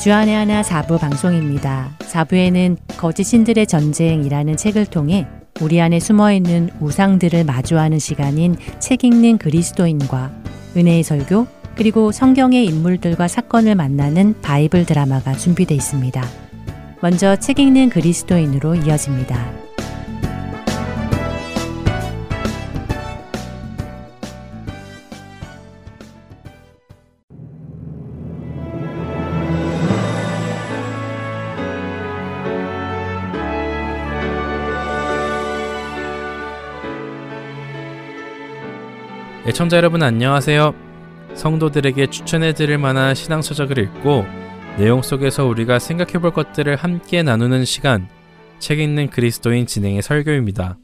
주안의 하나 4부 방송입니다. 4부에는 거짓 신들의 전쟁이라는 책을 통해 우리 안에 숨어있는 우상들을 마주하는 시간인 책 읽는 그리스도인과 은혜의 설교 그리고 성경의 인물들과 사건을 만나는 바이블 드라마가 준비되어 있습니다. 먼저 책 읽는 그리스도인으로 이어집니다. 애청자 여러분 안녕하세요. 성도들에게 추천해드릴 만한 신앙서적을 읽고 내용 속에서 우리가 생각해볼 것들을 함께 나누는 시간, 책 읽는 그리스도인 진행의 설교입니다.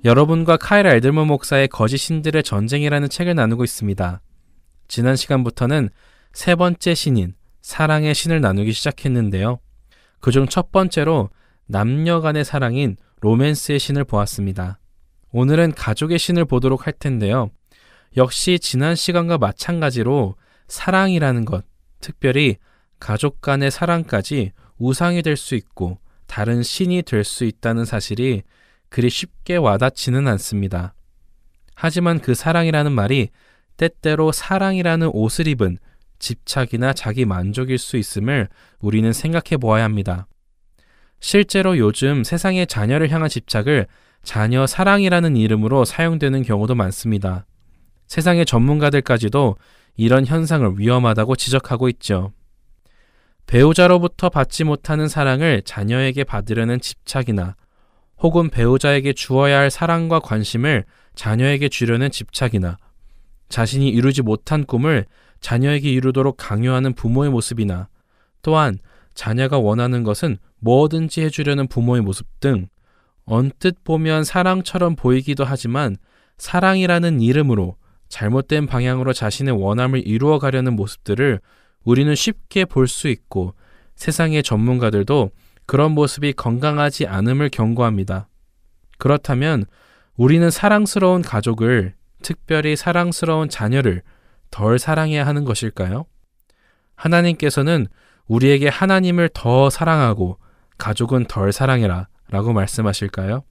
여러분과 카일 알들문 목사의 거짓 신들의 전쟁이라는 책을 나누고 있습니다. 지난 시간부터는 세 번째 신인, 사랑의 신을 나누기 시작했는데요. 그중 첫 번째로 남녀 간의 사랑인 로맨스의 신을 보았습니다. 오늘은 가족의 신을 보도록 할 텐데요. 역시 지난 시간과 마찬가지로 사랑이라는 것, 특별히 가족 간의 사랑까지 우상이 될 수 있고 다른 신이 될 수 있다는 사실이 그리 쉽게 와닿지는 않습니다. 하지만 그 사랑이라는 말이 때때로 사랑이라는 옷을 입은 집착이나 자기 만족일 수 있음을 우리는 생각해 보아야 합니다. 실제로 요즘 세상의 자녀를 향한 집착을 자녀 사랑이라는 이름으로 사용되는 경우도 많습니다. 세상의 전문가들까지도 이런 현상을 위험하다고 지적하고 있죠. 배우자로부터 받지 못하는 사랑을 자녀에게 받으려는 집착이나 혹은 배우자에게 주어야 할 사랑과 관심을 자녀에게 주려는 집착이나 자신이 이루지 못한 꿈을 자녀에게 이루도록 강요하는 부모의 모습이나 또한 자녀가 원하는 것은 뭐든지 해주려는 부모의 모습 등 언뜻 보면 사랑처럼 보이기도 하지만 사랑이라는 이름으로 잘못된 방향으로 자신의 원함을 이루어가려는 모습들을 우리는 쉽게 볼 수 있고 세상의 전문가들도 그런 모습이 건강하지 않음을 경고합니다. 그렇다면 우리는 사랑스러운 가족을, 특별히 사랑스러운 자녀를 덜 사랑해야 하는 것일까요? 하나님께서는 우리에게 하나님을 더 사랑하고 가족은 덜 사랑해라 라고 말씀하실까요?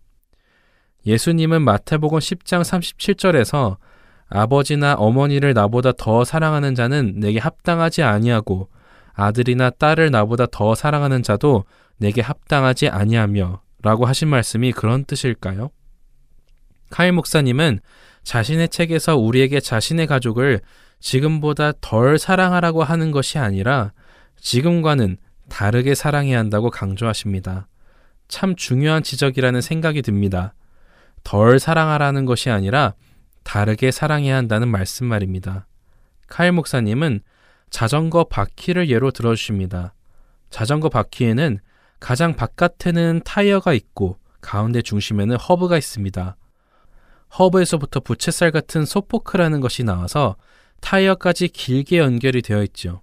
예수님은 마태복음 10장 37절에서 아버지나 어머니를 나보다 더 사랑하는 자는 내게 합당하지 아니하고 아들이나 딸을 나보다 더 사랑하는 자도 내게 합당하지 아니하며 라고 하신 말씀이 그런 뜻일까요? 카일 목사님은 자신의 책에서 우리에게 자신의 가족을 지금보다 덜 사랑하라고 하는 것이 아니라 지금과는 다르게 사랑해야 한다고 강조하십니다. 참 중요한 지적이라는 생각이 듭니다. 덜 사랑하라는 것이 아니라 다르게 사랑해야 한다는 말씀 말입니다. 카일 목사님은 자전거 바퀴를 예로 들어주십니다. 자전거 바퀴에는 가장 바깥에는 타이어가 있고 가운데 중심에는 허브가 있습니다. 허브에서부터 부채살 같은 소포크라는 것이 나와서 타이어까지 길게 연결이 되어 있죠.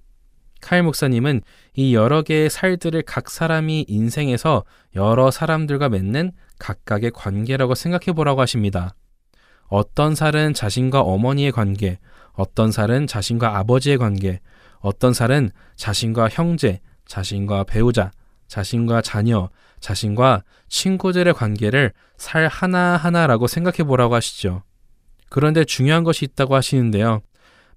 카일 목사님은 이 여러 개의 살들을 각 사람이 인생에서 여러 사람들과 맺는 각각의 관계라고 생각해 보라고 하십니다. 어떤 살은 자신과 어머니의 관계, 어떤 살은 자신과 아버지의 관계, 어떤 살은 자신과 형제, 자신과 배우자, 자신과 자녀, 자신과 친구들의 관계를 살 하나하나라고 생각해 보라고 하시죠. 그런데 중요한 것이 있다고 하시는데요.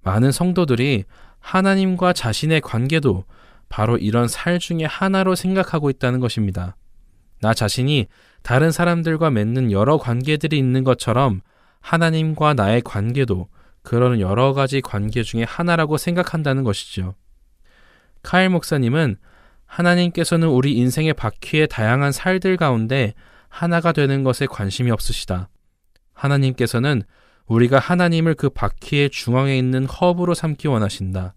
많은 성도들이 하나님과 자신의 관계도 바로 이런 살 중에 하나로 생각하고 있다는 것입니다. 나 자신이 다른 사람들과 맺는 여러 관계들이 있는 것처럼 하나님과 나의 관계도 그런 여러 가지 관계 중에 하나라고 생각한다는 것이죠. 카일 목사님은 하나님께서는 우리 인생의 바퀴의 다양한 살들 가운데 하나가 되는 것에 관심이 없으시다. 하나님께서는 우리가 하나님을 그 바퀴의 중앙에 있는 허브로 삼기 원하신다.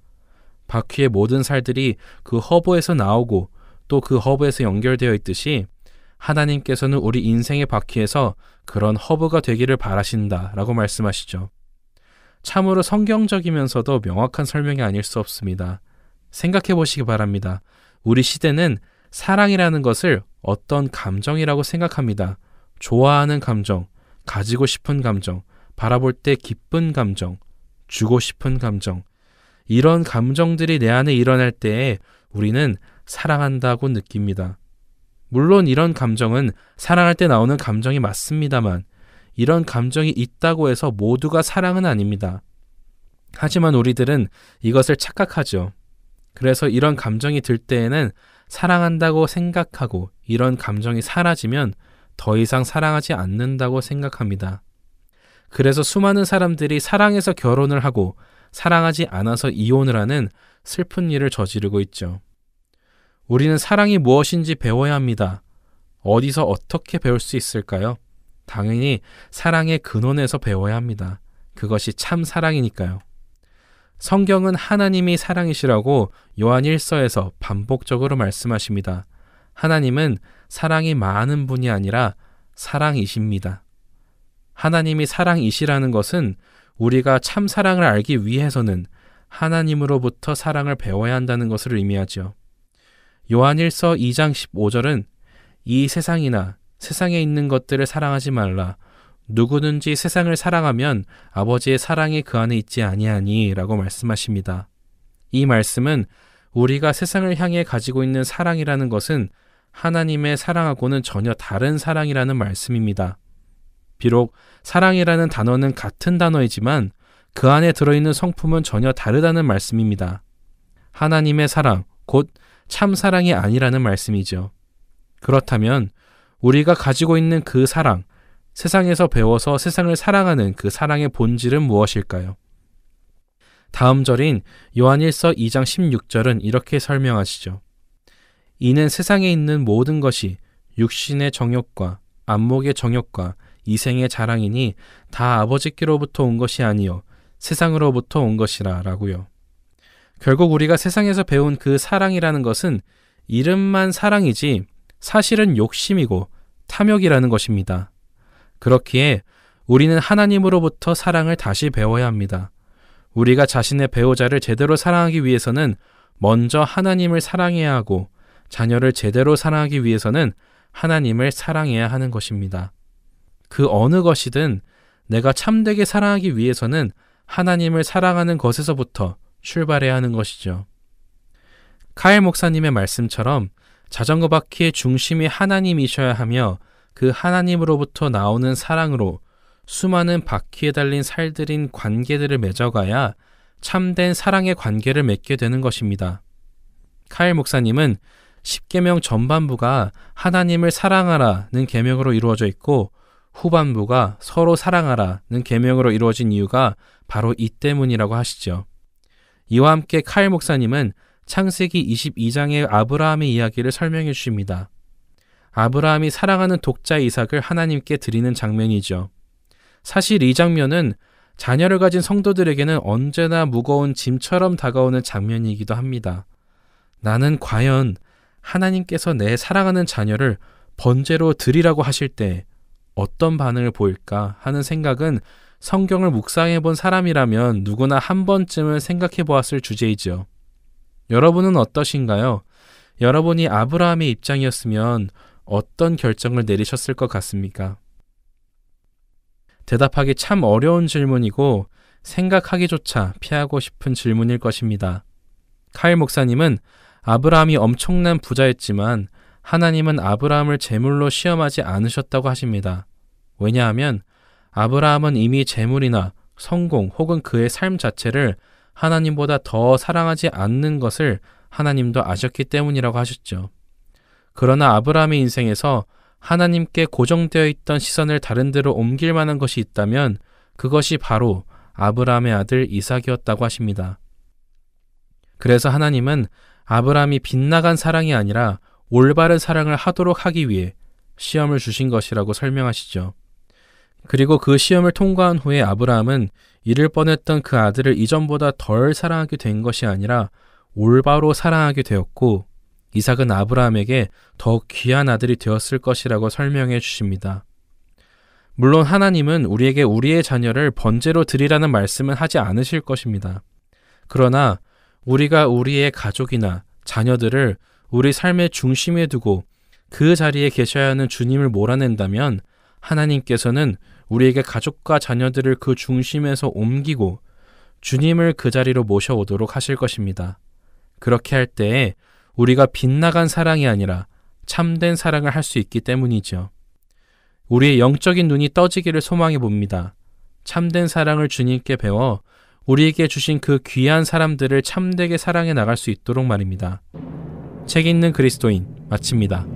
바퀴의 모든 살들이 그 허브에서 나오고 또 그 허브에서 연결되어 있듯이 하나님께서는 우리 인생의 바퀴에서 그런 허브가 되기를 바라신다 라고 말씀하시죠. 참으로 성경적이면서도 명확한 설명이 아닐 수 없습니다. 생각해 보시기 바랍니다. 우리 시대는 사랑이라는 것을 어떤 감정이라고 생각합니다. 좋아하는 감정, 가지고 싶은 감정, 바라볼 때 기쁜 감정, 주고 싶은 감정. 이런 감정들이 내 안에 일어날 때에 우리는 사랑한다고 느낍니다. 물론 이런 감정은 사랑할 때 나오는 감정이 맞습니다만 이런 감정이 있다고 해서 모두가 사랑은 아닙니다. 하지만 우리들은 이것을 착각하죠. 그래서 이런 감정이 들 때에는 사랑한다고 생각하고 이런 감정이 사라지면 더 이상 사랑하지 않는다고 생각합니다. 그래서 수많은 사람들이 사랑해서 결혼을 하고 사랑하지 않아서 이혼을 하는 슬픈 일을 저지르고 있죠. 우리는 사랑이 무엇인지 배워야 합니다. 어디서 어떻게 배울 수 있을까요? 당연히 사랑의 근원에서 배워야 합니다. 그것이 참 사랑이니까요. 성경은 하나님이 사랑이시라고 요한 1서에서 반복적으로 말씀하십니다. 하나님은 사랑이 많은 분이 아니라 사랑이십니다. 하나님이 사랑이시라는 것은 우리가 참 사랑을 알기 위해서는 하나님으로부터 사랑을 배워야 한다는 것을 의미하죠. 요한 1서 2장 15절은 이 세상이나 세상에 있는 것들을 사랑하지 말라. 누구든지 세상을 사랑하면 아버지의 사랑이 그 안에 있지 아니하니 라고 말씀하십니다. 이 말씀은 우리가 세상을 향해 가지고 있는 사랑이라는 것은 하나님의 사랑하고는 전혀 다른 사랑이라는 말씀입니다. 비록 사랑이라는 단어는 같은 단어이지만 그 안에 들어있는 성품은 전혀 다르다는 말씀입니다. 하나님의 사랑, 곧 참 사랑이 아니라는 말씀이죠. 그렇다면 우리가 가지고 있는 그 사랑, 세상에서 배워서 세상을 사랑하는 그 사랑의 본질은 무엇일까요? 다음 절인 요한 1서 2장 16절은 이렇게 설명하시죠. 이는 세상에 있는 모든 것이 육신의 정욕과 안목의 정욕과 이생의 자랑이니 다 아버지께로부터 온 것이 아니요 세상으로부터 온 것이라 라고요. 결국 우리가 세상에서 배운 그 사랑이라는 것은 이름만 사랑이지 사실은 욕심이고 탐욕이라는 것입니다. 그렇기에 우리는 하나님으로부터 사랑을 다시 배워야 합니다. 우리가 자신의 배우자를 제대로 사랑하기 위해서는 먼저 하나님을 사랑해야 하고 자녀를 제대로 사랑하기 위해서는 하나님을 사랑해야 하는 것입니다. 그 어느 것이든 내가 참되게 사랑하기 위해서는 하나님을 사랑하는 것에서부터 출발해야 하는 것이죠. 카일 목사님의 말씀처럼 자전거 바퀴의 중심이 하나님이셔야 하며 그 하나님으로부터 나오는 사랑으로 수많은 바퀴에 달린 살들인 관계들을 맺어가야 참된 사랑의 관계를 맺게 되는 것입니다. 카일 목사님은 십계명 전반부가 하나님을 사랑하라는 계명으로 이루어져 있고 후반부가 서로 사랑하라는 계명으로 이루어진 이유가 바로 이 때문이라고 하시죠. 이와 함께 카일 목사님은 창세기 22장의 아브라함의 이야기를 설명해 주십니다. 아브라함이 사랑하는 독자 이삭을 하나님께 드리는 장면이죠. 사실 이 장면은 자녀를 가진 성도들에게는 언제나 무거운 짐처럼 다가오는 장면이기도 합니다. 나는 과연 하나님께서 내 사랑하는 자녀를 번제로 드리라고 하실 때 어떤 반응을 보일까 하는 생각은 성경을 묵상해 본 사람이라면 누구나 한 번쯤은 생각해 보았을 주제이죠. 여러분은 어떠신가요? 여러분이 아브라함의 입장이었으면 어떤 결정을 내리셨을 것 같습니까? 대답하기 참 어려운 질문이고 생각하기조차 피하고 싶은 질문일 것입니다. 카일 목사님은 아브라함이 엄청난 부자였지만 하나님은 아브라함을 제물로 시험하지 않으셨다고 하십니다. 왜냐하면 아브라함은 이미 재물이나 성공 혹은 그의 삶 자체를 하나님보다 더 사랑하지 않는 것을 하나님도 아셨기 때문이라고 하셨죠. 그러나 아브라함의 인생에서 하나님께 고정되어 있던 시선을 다른 데로 옮길 만한 것이 있다면 그것이 바로 아브라함의 아들 이삭이었다고 하십니다. 그래서 하나님은 아브라함이 빗나간 사랑이 아니라 올바른 사랑을 하도록 하기 위해 시험을 주신 것이라고 설명하시죠. 그리고 그 시험을 통과한 후에 아브라함은 잃을 뻔했던 그 아들을 이전보다 덜 사랑하게 된 것이 아니라 올바로 사랑하게 되었고 이삭은 아브라함에게 더욱 귀한 아들이 되었을 것이라고 설명해 주십니다. 물론 하나님은 우리에게 우리의 자녀를 번제로 드리라는 말씀은 하지 않으실 것입니다. 그러나 우리가 우리의 가족이나 자녀들을 우리 삶의 중심에 두고 그 자리에 계셔야 하는 주님을 몰아낸다면 하나님께서는 우리에게 가족과 자녀들을 그 중심에서 옮기고 주님을 그 자리로 모셔오도록 하실 것입니다. 그렇게 할 때에 우리가 빗나간 사랑이 아니라 참된 사랑을 할 수 있기 때문이죠. 우리의 영적인 눈이 떠지기를 소망해 봅니다. 참된 사랑을 주님께 배워 우리에게 주신 그 귀한 사람들을 참되게 사랑해 나갈 수 있도록 말입니다. 책 읽는 그리스도인 마칩니다.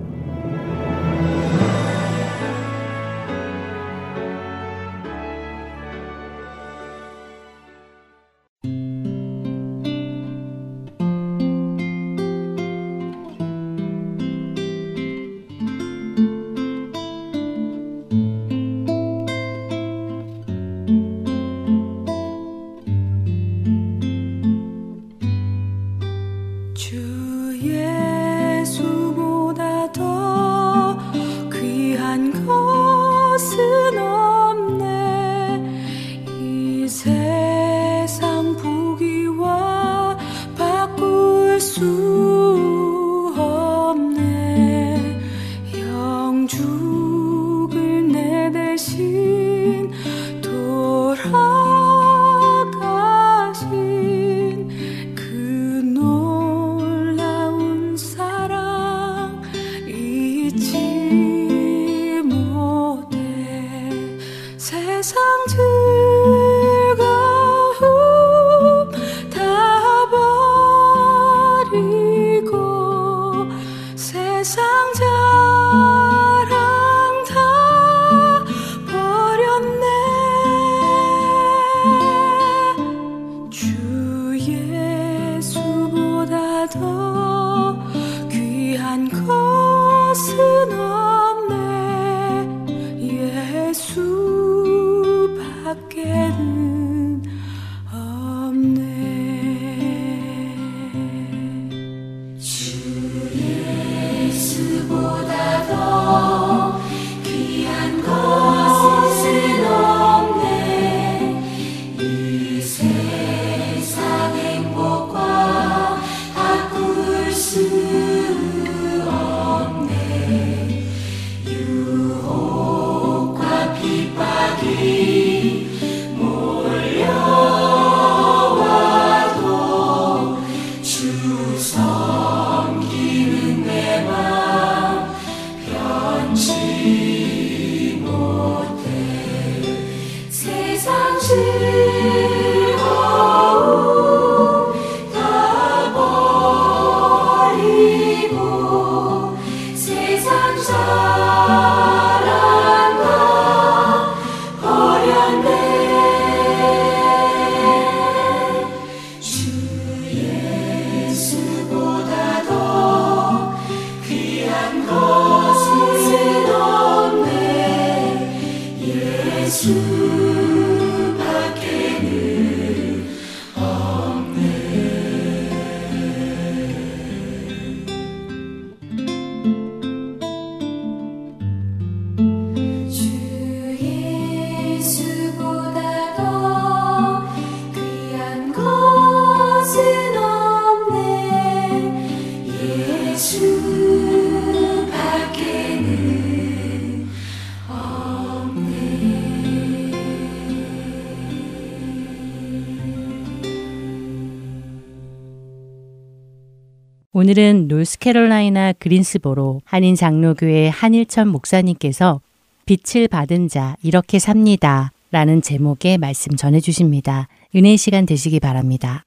오늘은 노스캐롤라이나 그린스보로 한인 장로교회 한일천 목사님께서 빛을 받은 자 이렇게 삽니다 라는 제목의 말씀 전해주십니다. 은혜의 시간 되시기 바랍니다.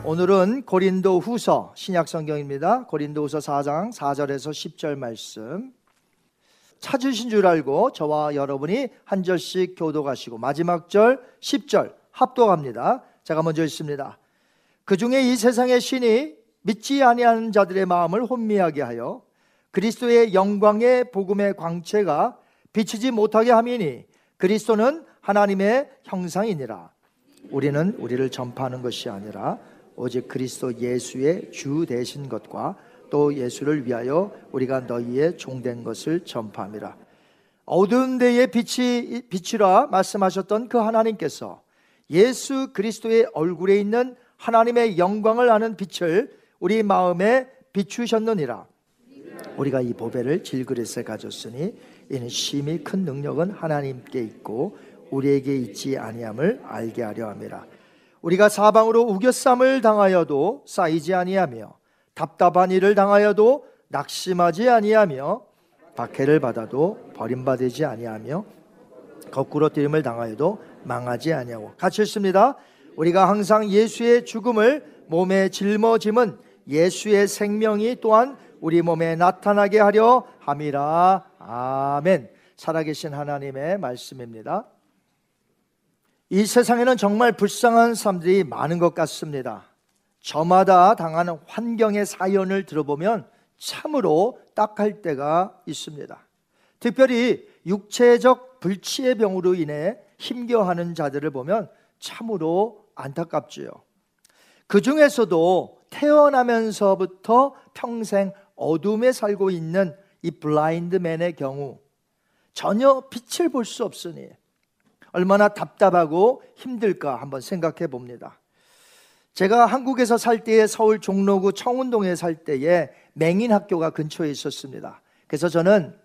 오늘은 고린도 후서 신약성경입니다. 고린도 후서 4장 4절에서 10절 말씀, 찾으신 줄 알고 저와 여러분이 한 절씩 교독하시고 마지막 절 10절 합독합니다. 제가 먼저 읽습니다. 그 중에 이 세상의 신이 믿지 아니하는 자들의 마음을 혼미하게 하여 그리스도의 영광의 복음의 광채가 비치지 못하게 함이니 그리스도는 하나님의 형상이니라. 우리는 우리를 전파하는 것이 아니라 오직 그리스도 예수의 주 되신 것과 또 예수를 위하여 우리가 너희의 종된 것을 전파함이라. 어두운 데에 빛이라 말씀하셨던 그 하나님께서 예수 그리스도의 얼굴에 있는 하나님의 영광을 아는 빛을 우리 마음에 비추셨느니라. 우리가 이 보배를 질그릇에 가졌으니 이는 심히 큰 능력은 하나님께 있고 우리에게 있지 아니함을 알게 하려 함이라. 우리가 사방으로 우겨쌈을 당하여도 쌓이지 아니하며 답답한 일을 당하여도 낙심하지 아니하며 박해를 받아도 버림받지 아니하며 거꾸로 뛰림을 당하여도 망하지 아니하고. 같이 읽습니다. 우리가 항상 예수의 죽음을 몸에 짊어짐은 예수의 생명이 또한 우리 몸에 나타나게 하려 함이라. 아멘. 살아계신 하나님의 말씀입니다. 이 세상에는 정말 불쌍한 사람들이 많은 것 같습니다. 저마다 당하는 환경의 사연을 들어보면 참으로 딱할 때가 있습니다. 특별히 육체적 불치의 병으로 인해 힘겨워하는 자들을 보면 참으로 안타깝지요. 그 중에서도 태어나면서부터 평생 어둠에 살고 있는 이 블라인드맨의 경우 전혀 빛을 볼 수 없으니 얼마나 답답하고 힘들까 한번 생각해 봅니다. 제가 한국에서 살 때에 서울 종로구 청운동에 살 때에 맹인 학교가 근처에 있었습니다. 그래서 저는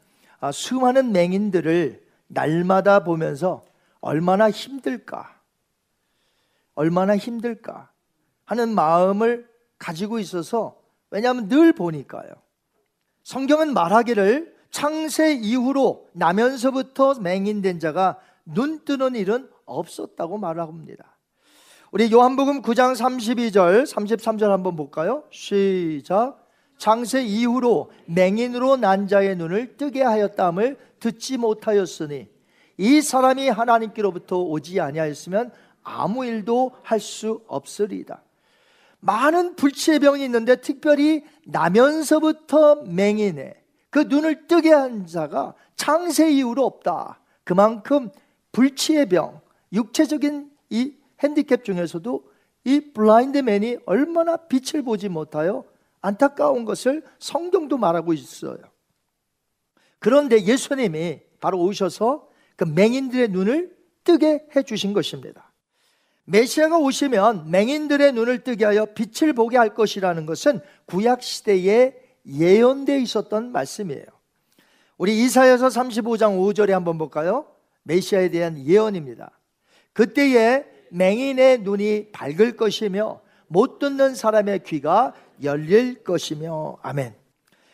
수많은 맹인들을 날마다 보면서 얼마나 힘들까 하는 마음을 가지고 있어서, 왜냐하면 늘 보니까요. 성경은 말하기를 창세 이후로 나면서부터 맹인된 자가 눈 뜨는 일은 없었다고 말합니다. 우리 요한복음 9장 32절 33절 한번 볼까요? 시작. 창세 이후로 맹인으로 난 자의 눈을 뜨게 하였다함을 듣지 못하였으니 이 사람이 하나님께로부터 오지 아니하였으면 아무 일도 할 수 없으리이다. 많은 불치의 병이 있는데 특별히 나면서부터 맹인의 그 눈을 뜨게 한 자가 창세 이후로 없다. 그만큼 불치의 병, 육체적인 이 핸디캡 중에서도 이 블라인드맨이 얼마나 빛을 보지 못하여 안타까운 것을 성경도 말하고 있어요. 그런데 예수님이 바로 오셔서 그 맹인들의 눈을 뜨게 해주신 것입니다. 메시아가 오시면 맹인들의 눈을 뜨게 하여 빛을 보게 할 것이라는 것은 구약시대에 예언되어 있었던 말씀이에요. 우리 이사야서 35장 5절에 한번 볼까요? 메시아에 대한 예언입니다. 그때에 맹인의 눈이 밝을 것이며 못 듣는 사람의 귀가 열릴 것이며. 아멘.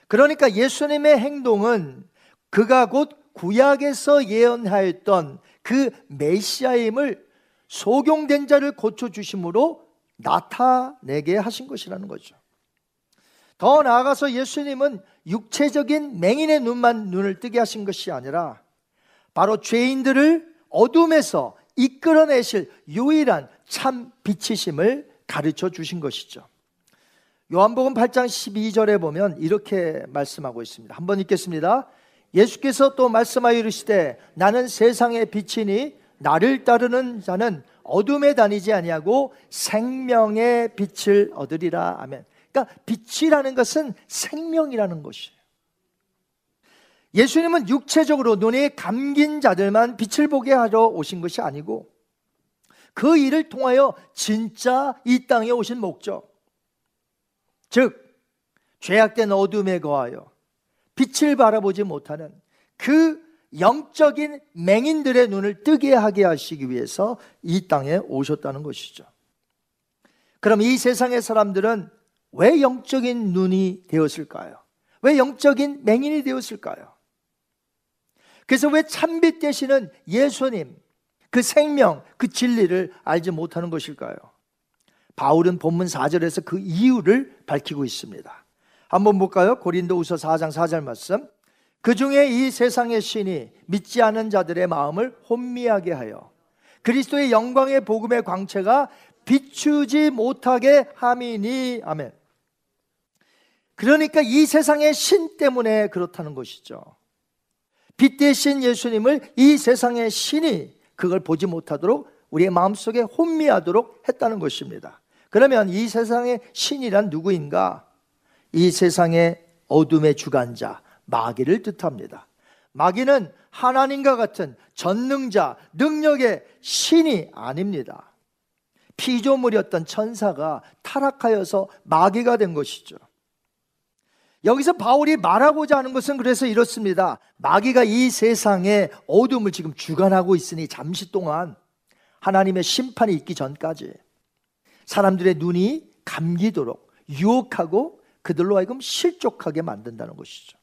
그러니까 예수님의 행동은 그가 곧 구약에서 예언하였던 그 메시아임을 소경된 자를 고쳐주심으로 나타내게 하신 것이라는 거죠. 더 나아가서 예수님은 육체적인 맹인의 눈을 뜨게 하신 것이 아니라 바로 죄인들을 어둠에서 이끌어내실 유일한 참 빛이심을 가르쳐 주신 것이죠. 요한복음 8장 12절에 보면 이렇게 말씀하고 있습니다. 한번 읽겠습니다. 예수께서 또 말씀하여 이르시되 나는 세상의 빛이니 나를 따르는 자는 어둠에 다니지 아니하고 생명의 빛을 얻으리라. 아멘. 그러니까 빛이라는 것은 생명이라는 것이에요. 예수님은 육체적으로 눈에 감긴 자들만 빛을 보게 하러 오신 것이 아니고 그 일을 통하여 진짜 이 땅에 오신 목적, 즉 죄악된 어둠에 거하여 빛을 바라보지 못하는 그 영적인 맹인들의 눈을 뜨게 하게 하시기 위해서 이 땅에 오셨다는 것이죠. 그럼 이 세상의 사람들은 왜 영적인 눈이 되었을까요? 왜 영적인 맹인이 되었을까요? 그래서 왜 참빛 되시는 예수님, 그 생명, 그 진리를 알지 못하는 것일까요? 바울은 본문 4절에서 그 이유를 밝히고 있습니다. 한번 볼까요? 고린도후서 4장 4절 말씀. 그 중에 이 세상의 신이 믿지 않은 자들의 마음을 혼미하게 하여 그리스도의 영광의 복음의 광채가 비추지 못하게 함이니. 아멘. 그러니까 이 세상의 신 때문에 그렇다는 것이죠. 빛 대신 예수님을 이 세상의 신이 그걸 보지 못하도록 우리의 마음속에 혼미하도록 했다는 것입니다. 그러면 이 세상의 신이란 누구인가? 이 세상의 어둠의 주관자 마귀를 뜻합니다. 마귀는 하나님과 같은 전능자, 능력의 신이 아닙니다. 피조물이었던 천사가 타락하여서 마귀가 된 것이죠. 여기서 바울이 말하고자 하는 것은 그래서 이렇습니다. 마귀가 이 세상의 어둠을 지금 주관하고 있으니 잠시 동안 하나님의 심판이 있기 전까지 사람들의 눈이 감기도록 유혹하고 그들로 하여금 실족하게 만든다는 것이죠.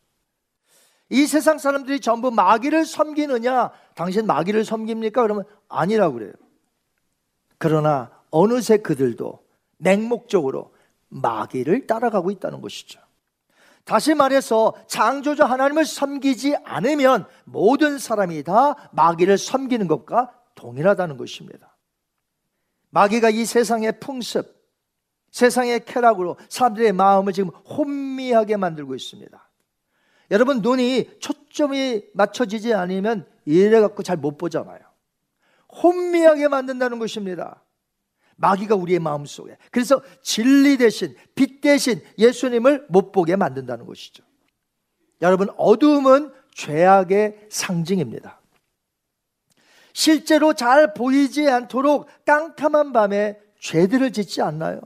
이 세상 사람들이 전부 마귀를 섬기느냐? 당신 마귀를 섬깁니까? 그러면 아니라고 그래요. 그러나 어느새 그들도 맹목적으로 마귀를 따라가고 있다는 것이죠. 다시 말해서 창조주 하나님을 섬기지 않으면 모든 사람이 다 마귀를 섬기는 것과 동일하다는 것입니다. 마귀가 이 세상의 풍습, 세상의 쾌락으로 사람들의 마음을 지금 혼미하게 만들고 있습니다. 여러분, 눈이 초점이 맞춰지지 않으면 이래 갖고 잘 못 보잖아요. 혼미하게 만든다는 것입니다. 마귀가 우리의 마음속에. 그래서 진리 대신, 빛 대신 예수님을 못 보게 만든다는 것이죠. 여러분, 어두움은 죄악의 상징입니다. 실제로 잘 보이지 않도록 깜깜한 밤에 죄들을 짓지 않나요?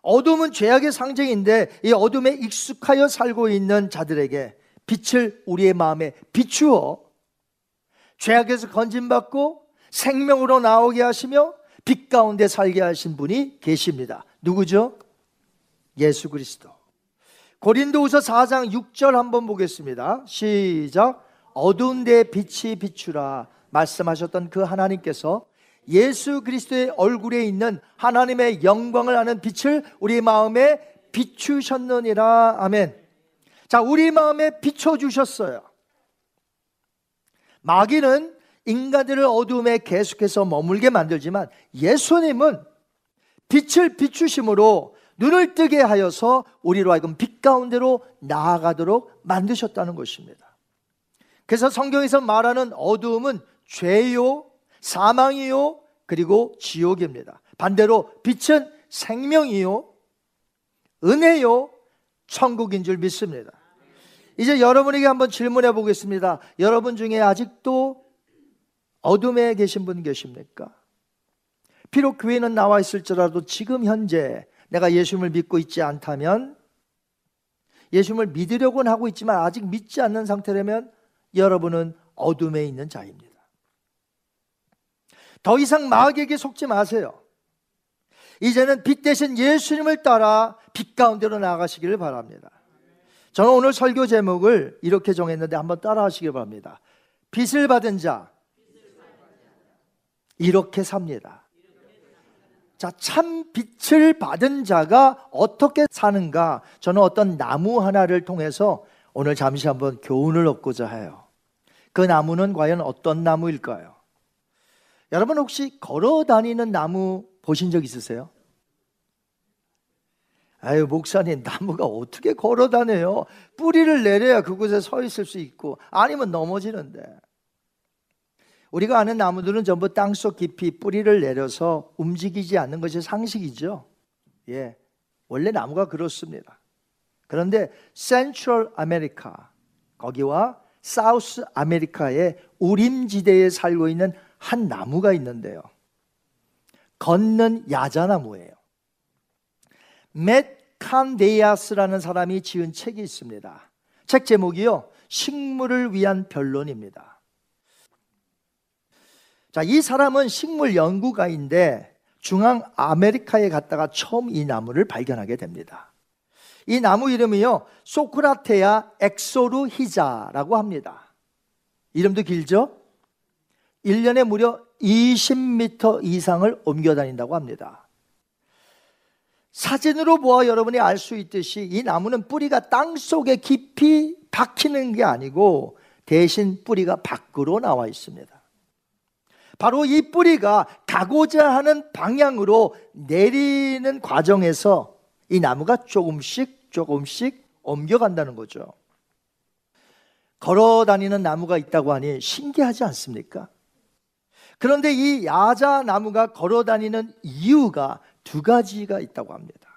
어둠은 죄악의 상징인데 이 어둠에 익숙하여 살고 있는 자들에게 빛을 우리의 마음에 비추어 죄악에서 건진받고 생명으로 나오게 하시며 빛 가운데 살게 하신 분이 계십니다. 누구죠? 예수 그리스도. 고린도후서 4장 6절 한번 보겠습니다. 시작. 어두운 데 빛이 비추라 말씀하셨던 그 하나님께서 예수 그리스도의 얼굴에 있는 하나님의 영광을 아는 빛을 우리 마음에 비추셨느니라. 아멘. 자, 우리 마음에 비춰주셨어요. 마귀는 인간들을 어두움에 계속해서 머물게 만들지만 예수님은 빛을 비추심으로 눈을 뜨게 하여서 우리로 하여금 빛 가운데로 나아가도록 만드셨다는 것입니다. 그래서 성경에서 말하는 어두움은 죄요, 사망이요, 그리고 지옥입니다. 반대로 빛은 생명이요, 은혜요, 천국인 줄 믿습니다. 이제 여러분에게 한번 질문해 보겠습니다. 여러분 중에 아직도 어둠에 계신 분 계십니까? 비록 교회는 나와 있을지라도 지금 현재 내가 예수님을 믿고 있지 않다면, 예수님을 믿으려고는 하고 있지만 아직 믿지 않는 상태라면 여러분은 어둠에 있는 자입니다. 더 이상 마귀에게 속지 마세요. 이제는 빛 대신 예수님을 따라 빛 가운데로 나아가시기를 바랍니다. 저는 오늘 설교 제목을 이렇게 정했는데 한번 따라 하시길 바랍니다. 빛을 받은 자 이렇게 삽니다. 자, 참 빛을 받은 자가 어떻게 사는가, 저는 어떤 나무 하나를 통해서 오늘 잠시 한번 교훈을 얻고자 해요. 그 나무는 과연 어떤 나무일까요? 여러분 혹시 걸어 다니는 나무 보신 적 있으세요? 아유, 목사님, 나무가 어떻게 걸어 다녀요? 뿌리를 내려야 그곳에 서 있을 수 있고, 아니면 넘어지는데. 우리가 아는 나무들은 전부 땅속 깊이 뿌리를 내려서 움직이지 않는 것이 상식이죠. 예, 원래 나무가 그렇습니다. 그런데 센트럴 아메리카, 거기와 사우스 아메리카의 우림지대에 살고 있는 한 나무가 있는데요, 걷는 야자나무예요. 맷 칸데이아스라는 사람이 지은 책이 있습니다. 책 제목이요, 식물을 위한 변론입니다. 자, 이 사람은 식물 연구가인데 중앙 아메리카에 갔다가 처음 이 나무를 발견하게 됩니다. 이 나무 이름이요, 소크라테아 엑소르히자라고 합니다. 이름도 길죠? 1년에 무려 20m 이상을 옮겨 다닌다고 합니다. 사진으로 보아 여러분이 알 수 있듯이 이 나무는 뿌리가 땅 속에 깊이 박히는 게 아니고 대신 뿌리가 밖으로 나와 있습니다. 바로 이 뿌리가 가고자 하는 방향으로 내리는 과정에서 이 나무가 조금씩 옮겨간다는 거죠. 걸어 다니는 나무가 있다고 하니 신기하지 않습니까? 그런데 이 야자나무가 걸어 다니는 이유가 두 가지가 있다고 합니다.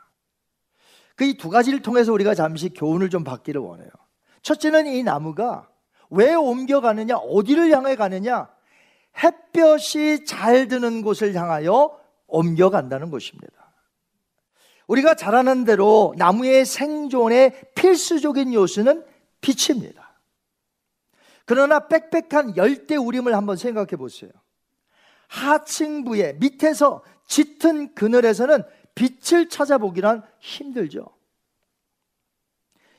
그 이 두 가지를 통해서 우리가 잠시 교훈을 좀 받기를 원해요. 첫째는 이 나무가 왜 옮겨가느냐, 어디를 향해 가느냐, 햇볕이 잘 드는 곳을 향하여 옮겨간다는 것입니다. 우리가 잘 아는 대로 나무의 생존의 필수적인 요소는 빛입니다. 그러나 빽빽한 열대우림을 한번 생각해 보세요. 하층부에 밑에서 짙은 그늘에서는 빛을 찾아보기란 힘들죠.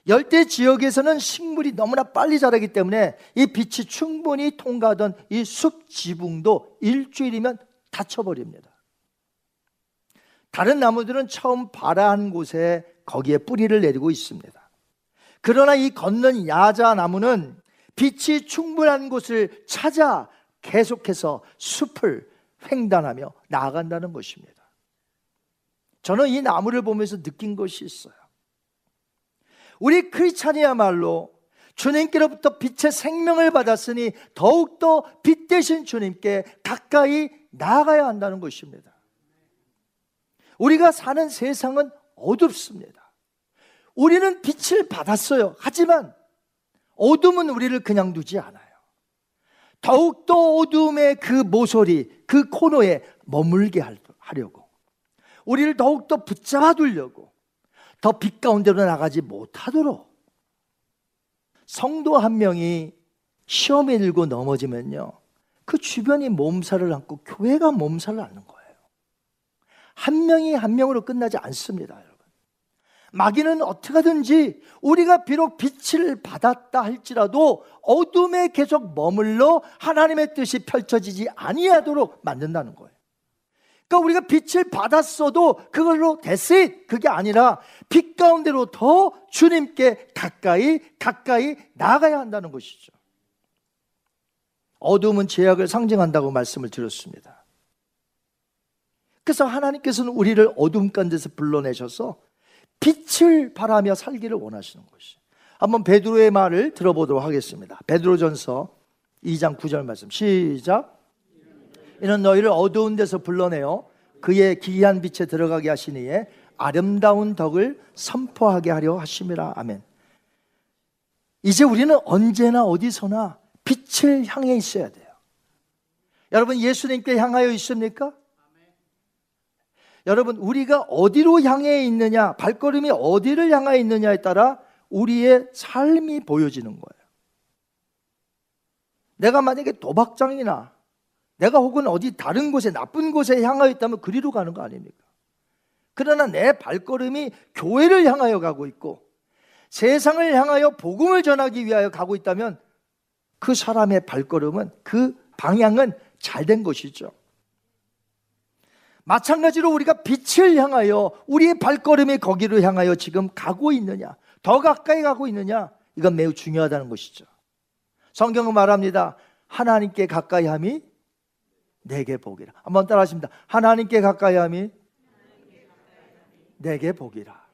열대 지역에서는 식물이 너무나 빨리 자라기 때문에 이 빛이 충분히 통과하던 이 숲 지붕도 일주일이면 닫혀버립니다. 다른 나무들은 처음 발아한 곳에 거기에 뿌리를 내리고 있습니다. 그러나 이 걷는 야자나무는 빛이 충분한 곳을 찾아 계속해서 숲을 횡단하며 나아간다는 것입니다. 저는 이 나무를 보면서 느낀 것이 있어요. 우리 크리스찬이야말로 주님께로부터 빛의 생명을 받았으니 더욱더 빛 되신 주님께 가까이 나아가야 한다는 것입니다. 우리가 사는 세상은 어둡습니다. 우리는 빛을 받았어요. 하지만 어둠은 우리를 그냥 두지 않아요. 더욱더 어둠의 그 모서리, 그 코너에 머물게 하려고, 우리를 더욱더 붙잡아 두려고, 더 빛 가운데로 나가지 못하도록. 성도 한 명이 시험에 들고 넘어지면요, 그 주변이 몸살을 앓고 교회가 몸살을 앓는 거예요. 한 명이 한 명으로 끝나지 않습니다, 여러분. 마귀는 어떻게 하든지 우리가 비록 빛을 받았다 할지라도 어둠에 계속 머물러 하나님의 뜻이 펼쳐지지 아니하도록 만든다는 거예요. 그러니까 우리가 빛을 받았어도 그걸로 that's it, 그게 아니라 빛 가운데로 더 주님께 가까이 나아가야 한다는 것이죠. 어둠은 죄악을 상징한다고 말씀을 드렸습니다. 그래서 하나님께서는 우리를 어둠 가운데서 불러내셔서 빛을 바라며 살기를 원하시는 것이에요. 한번 베드로의 말을 들어보도록 하겠습니다. 베드로전서 2장 9절 말씀 시작. 이는 너희를 어두운 데서 불러내어 그의 기이한 빛에 들어가게 하시니에 아름다운 덕을 선포하게 하려 하심이라. 아멘. 이제 우리는 언제나 어디서나 빛을 향해 있어야 돼요. 여러분, 예수님께 향하여 있습니까? 여러분, 우리가 어디로 향해 있느냐, 발걸음이 어디를 향해 있느냐에 따라 우리의 삶이 보여지는 거예요. 내가 만약에 도박장이나 내가 혹은 어디 다른 곳에, 나쁜 곳에 향하여 있다면 그리로 가는 거 아닙니까? 그러나 내 발걸음이 교회를 향하여 가고 있고 세상을 향하여 복음을 전하기 위하여 가고 있다면 그 사람의 발걸음은, 그 방향은 잘된 것이죠. 마찬가지로 우리가 빛을 향하여, 우리의 발걸음이 거기로 향하여 지금 가고 있느냐, 더 가까이 가고 있느냐, 이건 매우 중요하다는 것이죠. 성경은 말합니다. 하나님께 가까이 함이 내게 복이라. 한번 따라 하십니다. 하나님께 가까이 함이 내게 복이라.